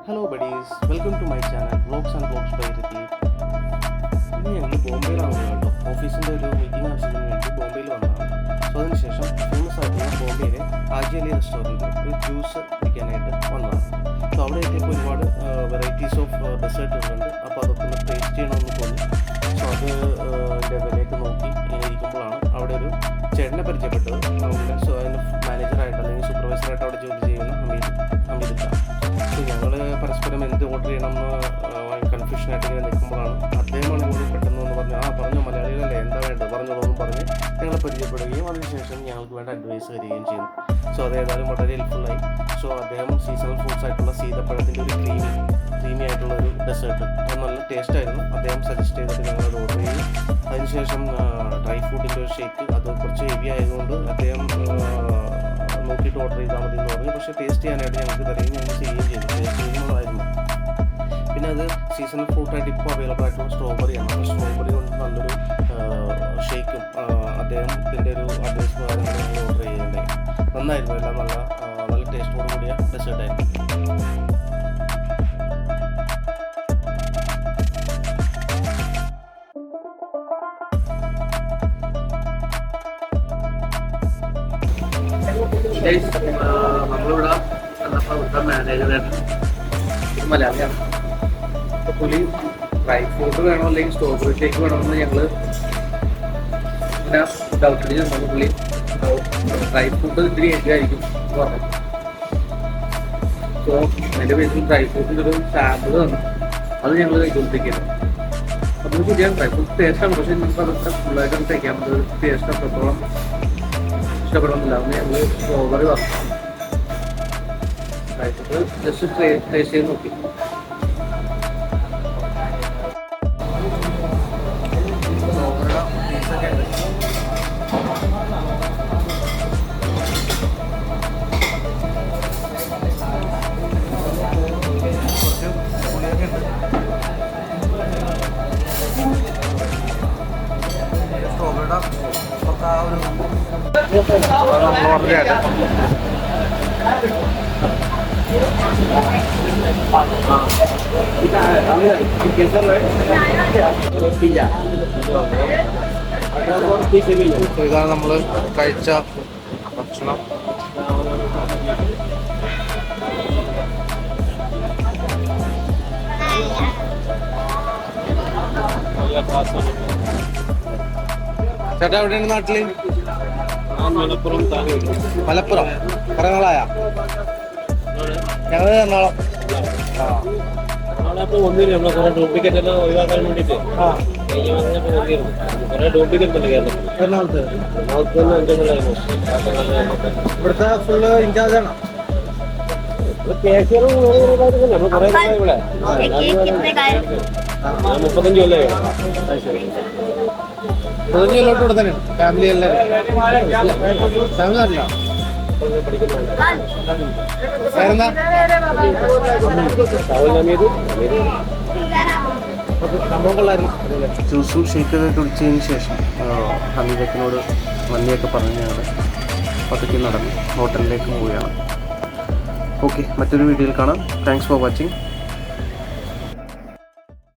Hello buddies, welcome to my channel vlogs and vlogs by Ritheep. ഇന്ന് ഞങ്ങൾ ബോംബെയിലാണ് കേട്ടോ. ഓഫീസിൻ്റെ ഒരു മീറ്റിംഗ് ആവശ്യത്തിന് വേണ്ടി ബോംബെയിൽ വന്നതാണ്. സോ അതിനുശേഷം ഫേമസ് ആയിട്ടുള്ള ബോംബെയിലെ ആജിയലി റെസ്റ്റോറൻറ്റിൽ ഒരു ജ്യൂസ് കുടിക്കാനായിട്ട് വന്നതാണ്. സോ അവിടെ എത്തിയപ്പോൾ ഒരുപാട് വെറൈറ്റീസ് ഓഫ് ഡെസേർട്ടുകളുണ്ട്. അപ്പോൾ അതൊക്കെ ഒന്ന് ടേസ്റ്റ് ചെയ്യണമെന്ന് തോന്നി. സോ അതിൻ്റെ വിലയൊക്കെ നോക്കി ഇങ്ങനെ ഇരിക്കുമ്പോഴാണ് അവിടെ ഒരു ചേട്ടനെ പരിചയപ്പെട്ടത്. നമ്മുടെ അതിൻ്റെ മാനേജറായിട്ട് അല്ലെങ്കിൽ സൂപ്പർവൈസറായിട്ട് അവിടെ ജോലി ചെയ്യുന്ന ഹമീദ്. സോ ഞങ്ങൾ പരസ്പരം എന്ത് ഓർഡർ ചെയ്യണം എന്ന് കൺഫ്യൂഷനായിട്ട് ഇങ്ങനെ നിൽക്കുമ്പോഴാണ് അദ്ദേഹമാണ് ഇങ്ങോട്ട് പെട്ടെന്ന് എന്ന് പറഞ്ഞ് പറഞ്ഞു മലയാളികളല്ലേ എന്താ വേണ്ടത് പറഞ്ഞോളൂന്നും പറഞ്ഞ് ഞങ്ങളെ പരിചയപ്പെടുകയും അതിനുശേഷം ഞങ്ങൾക്ക് വേണ്ട അഡ്വൈസ് തരികയും ചെയ്തു. സോ അതേതായാലും വളരെ ഹെൽപ്ഫുള്ളായി. സോ അദ്ദേഹം സീസണൽ ഫ്രൂട്ട്സ് ആയിട്ടുള്ള സീതപ്പഴത്തിൻ്റെ ഒരു ക്രീമി ആയിട്ടുള്ള ഒരു ഡെസേർട്ട് അത് നല്ല ടേസ്റ്റായിരുന്നു. അദ്ദേഹം സജസ്റ്റ് ചെയ്തിട്ട് ഞങ്ങളത് ഓർഡർ ചെയ്തു. അതിനുശേഷം ഡ്രൈ ഫ്രൂട്ടിൻ്റെ ഒരു ഷേക്ക്, അത് കുറച്ച് ഹെവി ആയതുകൊണ്ട് അദ്ദേഹം നോക്കിയിട്ട് ഓർഡർ ചെയ്താൽ മതി എന്ന് പറഞ്ഞു. പക്ഷേ ടേസ്റ്റ് ചെയ്യാനായിട്ട് ഞങ്ങൾക്ക് തരികയും ഞങ്ങൾ ചെയ്യുകയും ചെയ്തു. ടേസ്റ്റ് ചെയ്യുന്നതായിരുന്നു. പിന്നെ അത് സീസണൽ ഫ്രൂട്ടായിട്ട് ഇപ്പോൾ അവൈലബിൾ ആയിട്ടുള്ള സ്ട്രോബെറിയാണ്. അപ്പോൾ സ്ട്രോബെറി കൊണ്ട് നല്ലൊരു ഷേക്കും അദ്ദേഹത്തിൻ്റെ ഒരു അഡ്വൈസ് പ്രകാരം ഞങ്ങൾ ഓർഡർ ചെയ്യുന്നുണ്ടായി. നന്നായിരുന്നു. എല്ലാം നല്ല ടേസ്റ്റോട് കൂടിയ ഡെസേർട്ടായിരുന്നു. നമ്മളിവിടെ വന്നപ്പോൾ ഇവിടുത്തെ മാനേജറായിട്ട് മലയാളിയാണ്. അപ്പോൾ പുള്ളി ഡ്രൈ ഫ്രൂട്ട് വേണോ അല്ലെങ്കിൽ സ്ട്രോബെറി ഷേക്ക് വേണമെന്ന് ഞങ്ങൾ ഇങ്ങനെ ഡൗട്ട് അടിച്ച് നമ്മൾ പുള്ളി ഡ്രൈ ഫ്രൂട്ട് ഇത്തിരി ഹെവിയായിരിക്കും പറഞ്ഞു. സോ അതിൻ്റെ പേരിൽ ഡ്രൈ ഫ്രൂട്ടിൻ്റെ ഒരു സാമ്പിൾ തന്നു. അത് ഞങ്ങൾ കഴിച്ചുകൊണ്ടിരിക്കുകയാണ്. അപ്പോൾ ശരിയാണ്, ഡ്രൈ ഫ്രൂട്ട് ടേസ്റ്റാണ്. പക്ഷേ നമുക്ക് അതൊക്കെ ഫുള്ളായിട്ട് കഴിക്കാൻ പറ്റുന്ന ടേസ്റ്റ് അത്രത്തോളം ഇഷ്ടപ്പെടുന്നില്ല. അന്ന് ഞങ്ങൾ സ്ട്രോബെറി പറഞ്ഞു. ജസ്റ്റ് ടേസ്റ്റ് ചെയ്ത് നോക്കി. സ്ട്രോബെറിയുടെ പീസൊക്കെ ഉണ്ട്. കുറച്ച് പുളിയൊക്കെ ഉണ്ട്. സ്ട്രോബെറിയുടെ ഒക്കെ ആ ഒരു ഇതാണ് നമ്മൾ കഴിച്ച ഭക്ഷണം. ചേട്ടാ എവിടെയാണ് നാട്ടില്? മലപ്പുറം. കുറെ നാളായ? ഞങ്ങള് എറണാകുളം. ഒന്നില്ല നമ്മളെ കുറെ ഡ്യൂപ്ലിക്കേറ്റ് എല്ലാം ഒഴിവാക്കാൻ വേണ്ടിട്ട് കുറെ ഡ്യൂപ്ലിക്കേറ്റ് ഉണ്ട് കേരളത്തിൽ. എറണാകുളത്ത് ഇവിടുത്തെ ഫുള്ള് ഇൻചാർജ് ആണ്. കേസുകളും നമ്മൾ കുറെ ഇവിടെ 35 കൊല്ലമായി. 15 കൊല്ലോട്ട് ഇവിടെ തന്നെയാണ് ഫാമിലി എല്ലാവരും. ഫാമിലി അറിയില്ല. ജ്യൂസും ഷേക്കൊക്കെ കുടിച്ചതിന് ശേഷം ഹമീദക്കിനോട് നന്ദിയൊക്കെ പറഞ്ഞ് ഞങ്ങൾ പതുക്കെ നടന്ന് ഹോട്ടലിലേക്ക് പോവുകയാണ്. ഓക്കെ, മറ്റൊരു വീഡിയോയിൽ കാണാം. Thanks for watching.